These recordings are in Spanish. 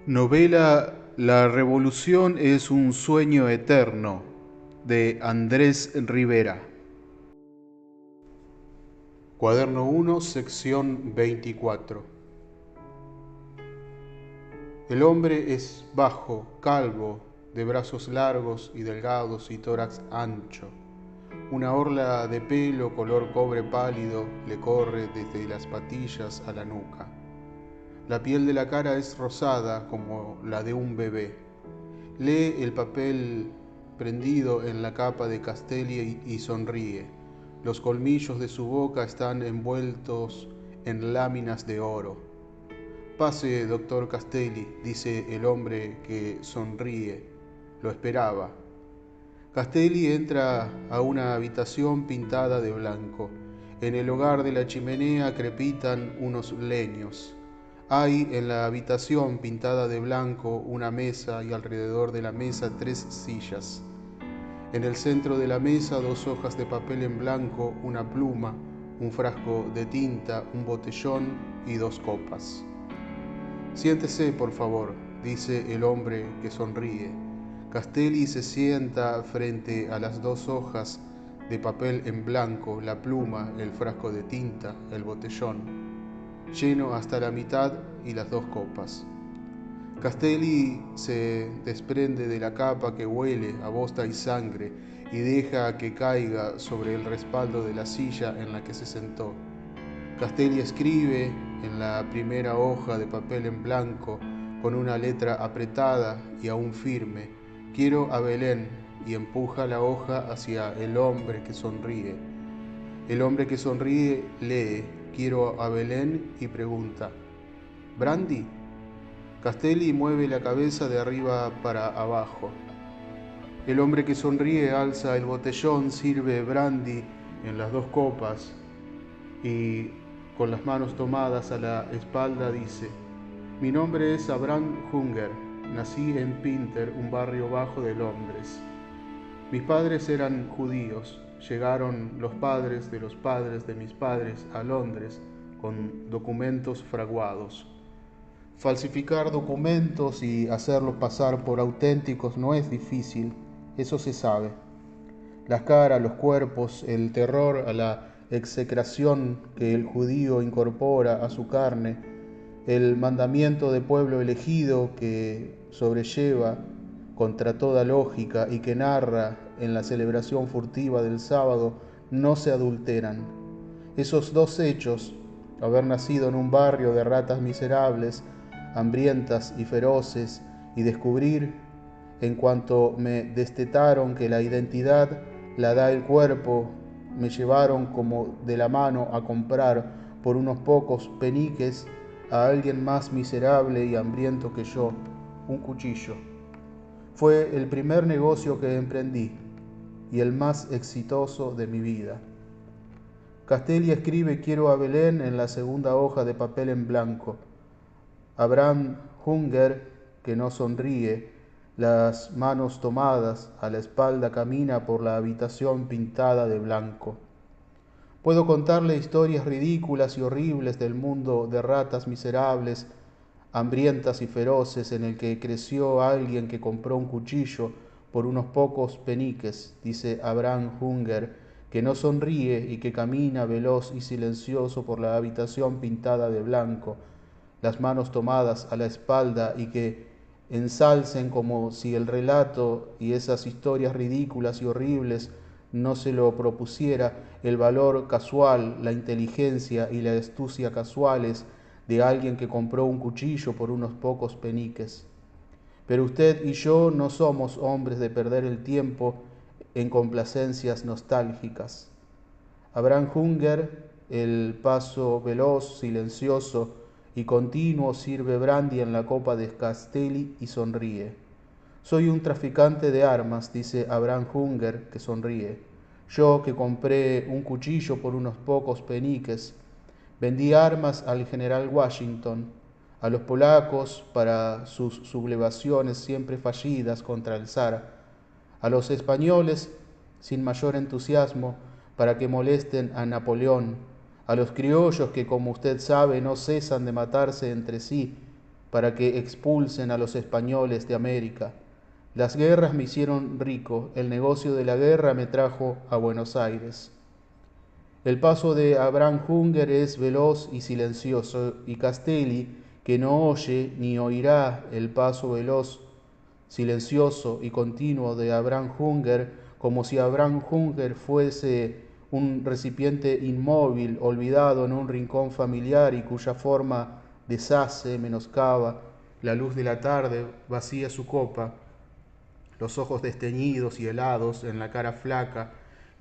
Novela La revolución es un sueño eterno de Andrés Rivera. Cuaderno 1, sección 24. El hombre es bajo, calvo, de brazos largos y delgados y tórax ancho. Una orla de pelo color cobre pálido le corre desde las patillas a la nuca. La piel de la cara es rosada como la de un bebé. Lee el papel prendido en la capa de Castelli y sonríe. Los colmillos de su boca están envueltos en láminas de oro. Pase, doctor Castelli, dice el hombre que sonríe. Lo esperaba. Castelli entra a una habitación pintada de blanco. En el hogar de la chimenea crepitan unos leños. Hay en la habitación pintada de blanco una mesa y alrededor de la mesa 3 sillas. En el centro de la mesa 2 hojas de papel en blanco, una pluma, un frasco de tinta, un botellón y 2 copas. Siéntese, por favor, dice el hombre que sonríe. Castelli se sienta frente a las 2 hojas de papel en blanco, la pluma, el frasco de tinta, el botellón, lleno hasta la mitad y las 2 copas. Castelli se desprende de la capa que huele a bosta y sangre y deja que caiga sobre el respaldo de la silla en la que se sentó. Castelli escribe en la primera hoja de papel en blanco con una letra apretada y aún firme: quiero a Belén, y empuja la hoja hacia el hombre que sonríe. El hombre que sonríe lee quiero a Belén y pregunta: ¿Brandy? Castelli mueve la cabeza de arriba para abajo. El hombre que sonríe alza el botellón, sirve brandy en las 2 copas y con las manos tomadas a la espalda dice: mi nombre es Abraham Hunger, nací en Pinter, un barrio bajo de Londres. Mis padres eran judíos, llegaron los padres de mis padres a Londres con documentos fraguados. Falsificar documentos y hacerlos pasar por auténticos no es difícil, eso se sabe. Las caras, los cuerpos, el terror a la execración que el judío incorpora a su carne, el mandamiento de pueblo elegido que sobrelleva contra toda lógica y que narra en la celebración furtiva del sábado, no se adulteran. Esos 2 hechos, haber nacido en un barrio de ratas miserables, hambrientas y feroces, y descubrir, en cuanto me destetaron, que la identidad la da el cuerpo, me llevaron como de la mano a comprar por unos pocos peniques a alguien más miserable y hambriento que yo, un cuchillo. Fue el primer negocio que emprendí y el más exitoso de mi vida. Castelli escribe quiero a Belén en la segunda hoja de papel en blanco. Abraham Hunger, que no sonríe, las manos tomadas a la espalda, camina por la habitación pintada de blanco. Puedo contarle historias ridículas y horribles del mundo de ratas miserables, hambrientas y feroces, en el que creció alguien que compró un cuchillo por unos pocos peniques, dice Abraham Hunger, que no sonríe y que camina veloz y silencioso por la habitación pintada de blanco, las manos tomadas a la espalda, y que ensalcen como si el relato y esas historias ridículas y horribles no se lo propusiera el valor casual, la inteligencia y la astucia casuales de alguien que compró un cuchillo por unos pocos peniques. Pero usted y yo no somos hombres de perder el tiempo en complacencias nostálgicas. Abraham Hunger, el paso veloz, silencioso y continuo, sirve brandy en la copa de Castelli y sonríe. Soy un traficante de armas, dice Abraham Hunger, que sonríe. Yo que compré un cuchillo por unos pocos peniques, vendí armas al general Washington, a los polacos para sus sublevaciones siempre fallidas contra el zar, a los españoles sin mayor entusiasmo para que molesten a Napoleón, a los criollos que, como usted sabe, no cesan de matarse entre sí, para que expulsen a los españoles de América. Las guerras me hicieron rico, el negocio de la guerra me trajo a Buenos Aires. El paso de Abraham Hunger es veloz y silencioso, y Castelli, que no oye ni oirá el paso veloz, silencioso y continuo de Abraham Hunger, como si Abraham Hunger fuese un recipiente inmóvil, olvidado en un rincón familiar y cuya forma deshace, menoscaba la luz de la tarde, vacía su copa, los ojos desteñidos y helados en la cara flaca,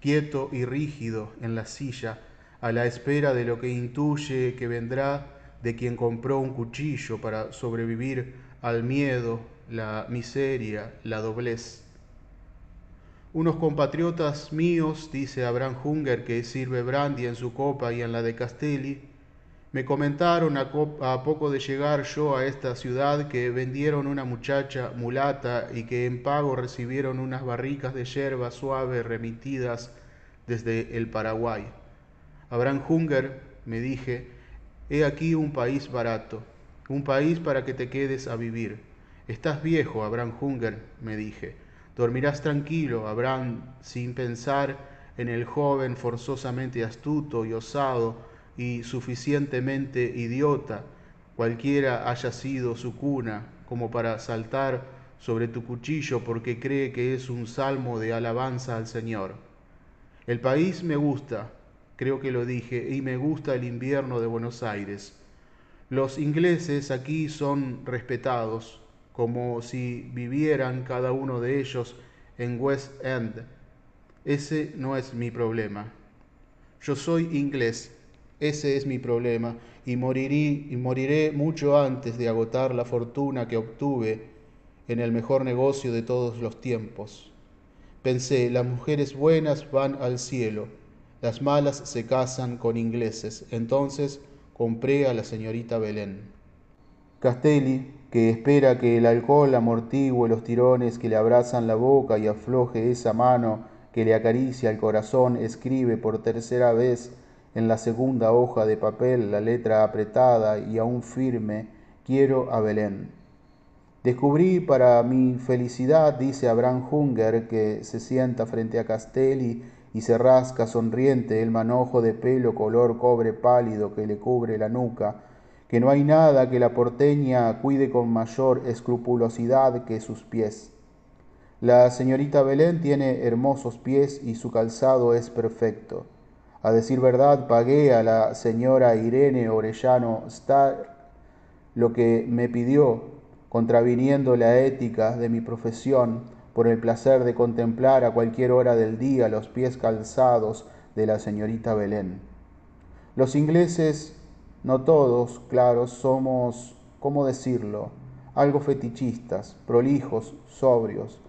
quieto y rígido en la silla, a la espera de lo que intuye que vendrá de quien compró un cuchillo para sobrevivir al miedo, la miseria, la doblez. Unos compatriotas míos, dice Abraham Hunger, que sirve brandy en su copa y en la de Castelli, me comentaron a poco de llegar yo a esta ciudad que vendieron una muchacha mulata y que en pago recibieron unas barricas de yerba suave remitidas desde el Paraguay. Abraham Hunger, me dije, he aquí un país barato, un país para que te quedes a vivir. Estás viejo, Abraham Hunger, me dije. Dormirás tranquilo, Abraham, sin pensar en el joven forzosamente astuto y osado y suficientemente idiota, cualquiera haya sido su cuna, como para saltar sobre tu cuchillo porque cree que es un salmo de alabanza al Señor. El país me gusta, creo que lo dije, y me gusta el invierno de Buenos Aires. Los ingleses aquí son respetados, como si vivieran cada uno de ellos en West End. Ese no es mi problema. Yo soy inglés, ese es mi problema, y moriré mucho antes de agotar la fortuna que obtuve en el mejor negocio de todos los tiempos. Pensé, las mujeres buenas van al cielo, las malas se casan con ingleses. Entonces compré a la señorita Belén. Castelli, que espera que el alcohol amortigüe los tirones que le abrazan la boca y afloje esa mano que le acaricia el corazón, escribe por tercera vez en la segunda hoja de papel la letra apretada y aún firme, quiero a Belén. Descubrí para mi felicidad, dice Abraham Hunger, que se sienta frente a Castelli y se rasca sonriente el manojo de pelo color cobre pálido que le cubre la nuca, que no hay nada que la porteña cuide con mayor escrupulosidad que sus pies. La señorita Belén tiene hermosos pies y su calzado es perfecto. A decir verdad, pagué a la señora Irene Orellano Starr lo que me pidió, contraviniendo la ética de mi profesión, por el placer de contemplar a cualquier hora del día los pies calzados de la señorita Belén. Los ingleses, no todos, claro, somos, ¿cómo decirlo?, algo fetichistas, prolijos, sobrios.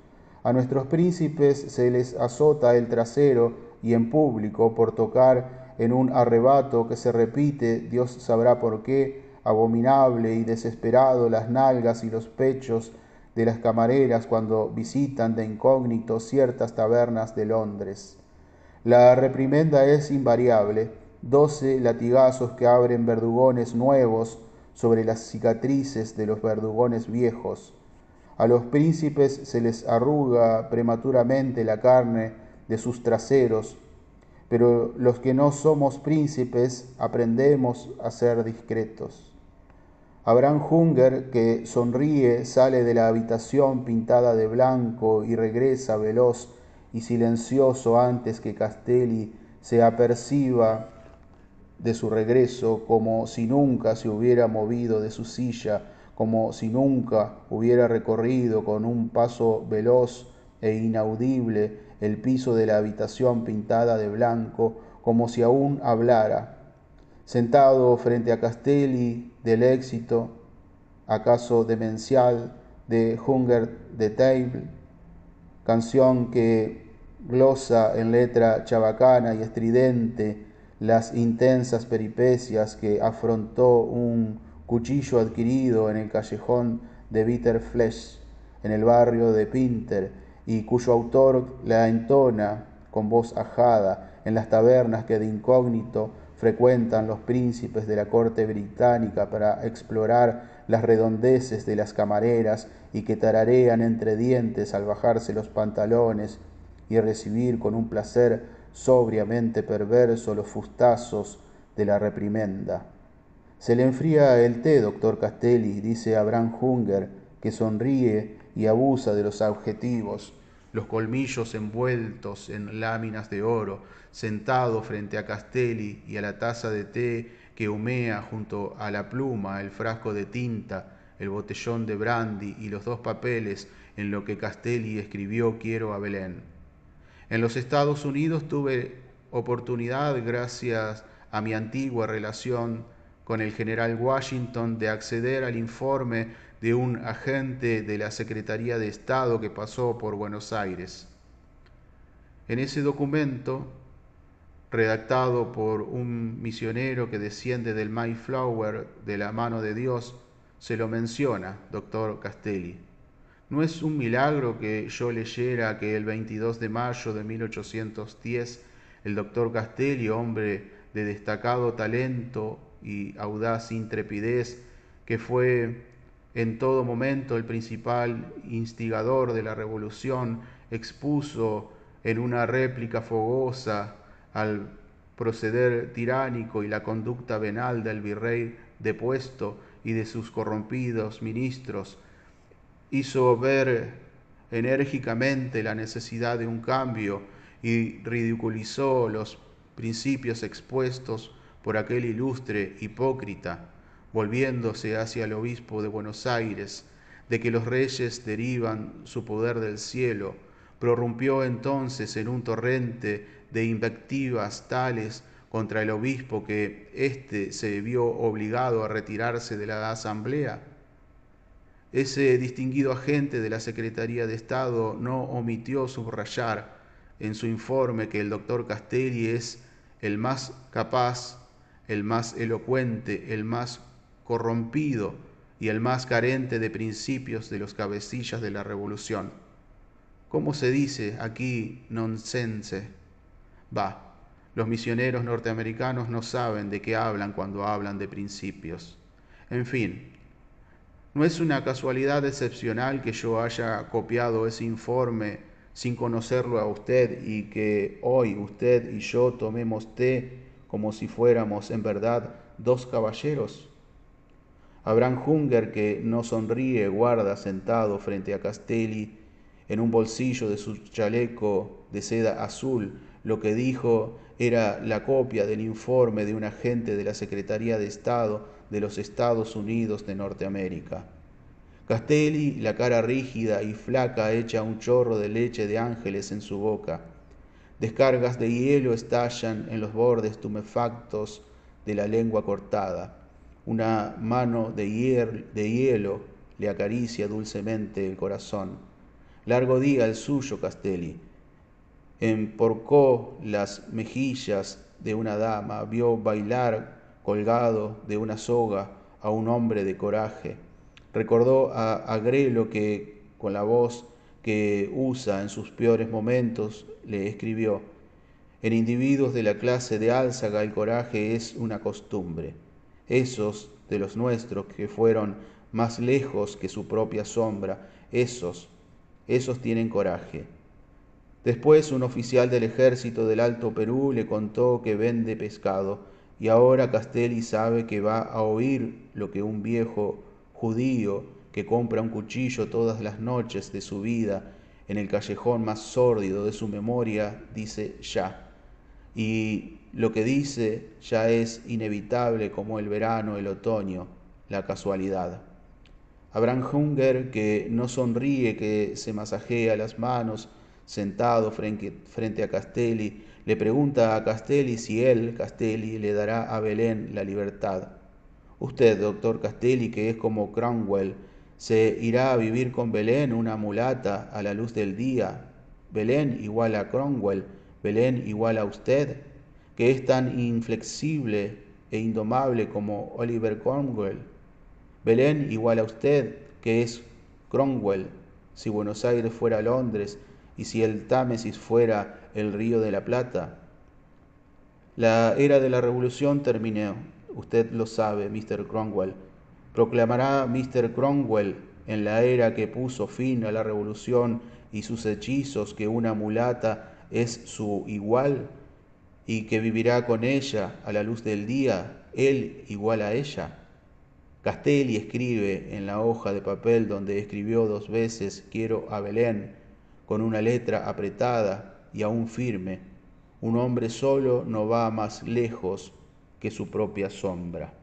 A nuestros príncipes se les azota el trasero y en público por tocar en un arrebato que se repite, Dios sabrá por qué, abominable y desesperado, las nalgas y los pechos de las camareras cuando visitan de incógnito ciertas tabernas de Londres. La reprimenda es invariable, 12 latigazos que abren verdugones nuevos sobre las cicatrices de los verdugones viejos. A los príncipes se les arruga prematuramente la carne de sus traseros, pero los que no somos príncipes aprendemos a ser discretos. Abraham Hunger, que sonríe, sale de la habitación pintada de blanco y regresa veloz y silencioso antes que Castelli se aperciba de su regreso, como si nunca se hubiera movido de su silla, como si nunca hubiera recorrido con un paso veloz e inaudible el piso de la habitación pintada de blanco, como si aún hablara. Sentado frente a Castelli del éxito, acaso demencial, de Hunger the Table, canción que glosa en letra chabacana y estridente las intensas peripecias que afrontó un cuchillo adquirido en el callejón de Bitterflesh, en el barrio de Pinter, y cuyo autor la entona con voz ajada en las tabernas que de incógnito frecuentan los príncipes de la corte británica para explorar las redondeces de las camareras y que tararean entre dientes al bajarse los pantalones y recibir con un placer sobriamente perverso los fustazos de la reprimenda. Se le enfría el té, doctor Castelli, dice Abraham Hunger, que sonríe y abusa de los adjetivos, los colmillos envueltos en láminas de oro, sentado frente a Castelli y a la taza de té que humea junto a la pluma, el frasco de tinta, el botellón de brandy y los dos papeles en lo que Castelli escribió «Quiero a Belén». En los Estados Unidos tuve oportunidad, gracias a mi antigua relación con el general Washington, de acceder al informe de un agente de la Secretaría de Estado que pasó por Buenos Aires. En ese documento, redactado por un misionero que desciende del Mayflower de la mano de Dios, se lo menciona, doctor Castelli. No es un milagro que yo leyera que el 22 de mayo de 1810 el doctor Castelli, hombre de destacado talento y audaz intrepidez, que fue en todo momento el principal instigador de la revolución, expuso en una réplica fogosa al proceder tiránico y la conducta venal del virrey depuesto y de sus corrompidos ministros, hizo ver enérgicamente la necesidad de un cambio y ridiculizó los principios expuestos por aquel ilustre hipócrita, volviéndose hacia el obispo de Buenos Aires, de que los reyes derivan su poder del cielo, prorrumpió entonces en un torrente de invectivas tales contra el obispo que éste se vio obligado a retirarse de la asamblea. Ese distinguido agente de la Secretaría de Estado no omitió subrayar en su informe que el doctor Castelli es el más capaz, el más elocuente, el más corrompido y el más carente de principios de los cabecillas de la revolución. ¿Cómo se dice aquí nonsense? Bah, los misioneros norteamericanos no saben de qué hablan cuando hablan de principios. En fin, no es una casualidad excepcional que yo haya copiado ese informe sin conocerlo a usted y que hoy usted y yo tomemos té como si fuéramos en verdad dos caballeros. Abraham Hunger, que no sonríe, guarda sentado frente a Castelli en un bolsillo de su chaleco de seda azul. Lo que dijo era la copia del informe de un agente de la Secretaría de Estado de los Estados Unidos de Norteamérica. Castelli, la cara rígida y flaca, echa un chorro de leche de ángeles en su boca. Descargas de hielo estallan en los bordes tumefactos de la lengua cortada. Una mano de hielo le acaricia dulcemente el corazón. Largo día el suyo, Castelli. Emporcó las mejillas de una dama, vio bailar colgado de una soga a un hombre de coraje. Recordó a Grelo que, con la voz que usa en sus peores momentos, le escribió: en individuos de la clase de Álzaga el coraje es una costumbre. Esos de los nuestros que fueron más lejos que su propia sombra, esos tienen coraje. Después un oficial del ejército del Alto Perú le contó que vende pescado, y ahora Castelli sabe que va a oír lo que un viejo judío que compra un cuchillo todas las noches de su vida en el callejón más sórdido de su memoria dice ya. Y lo que dice ya es inevitable como el verano, el otoño, la casualidad. Abraham Hunger, que no sonríe, que se masajea las manos, sentado frente a Castelli, le pregunta a Castelli si él, Castelli, le dará a Belén la libertad. Usted, doctor Castelli, que es como Cromwell, ¿se irá a vivir con Belén, una mulata, a la luz del día? Belén igual a Cromwell, Belén igual a usted, que es tan inflexible e indomable como Oliver Cromwell. Belén igual a usted, que es Cromwell, si Buenos Aires fuera Londres y si el Támesis fuera el Río de la Plata. La era de la revolución terminó, usted lo sabe, Mr. Cromwell. Proclamará Mr. Cromwell en la era que puso fin a la revolución y sus hechizos que una mulata es su igual y que vivirá con ella a la luz del día, él igual a ella. Castelli escribe en la hoja de papel donde escribió 2 veces quiero a Belén, con una letra apretada y aún firme. Un hombre solo no va más lejos que su propia sombra.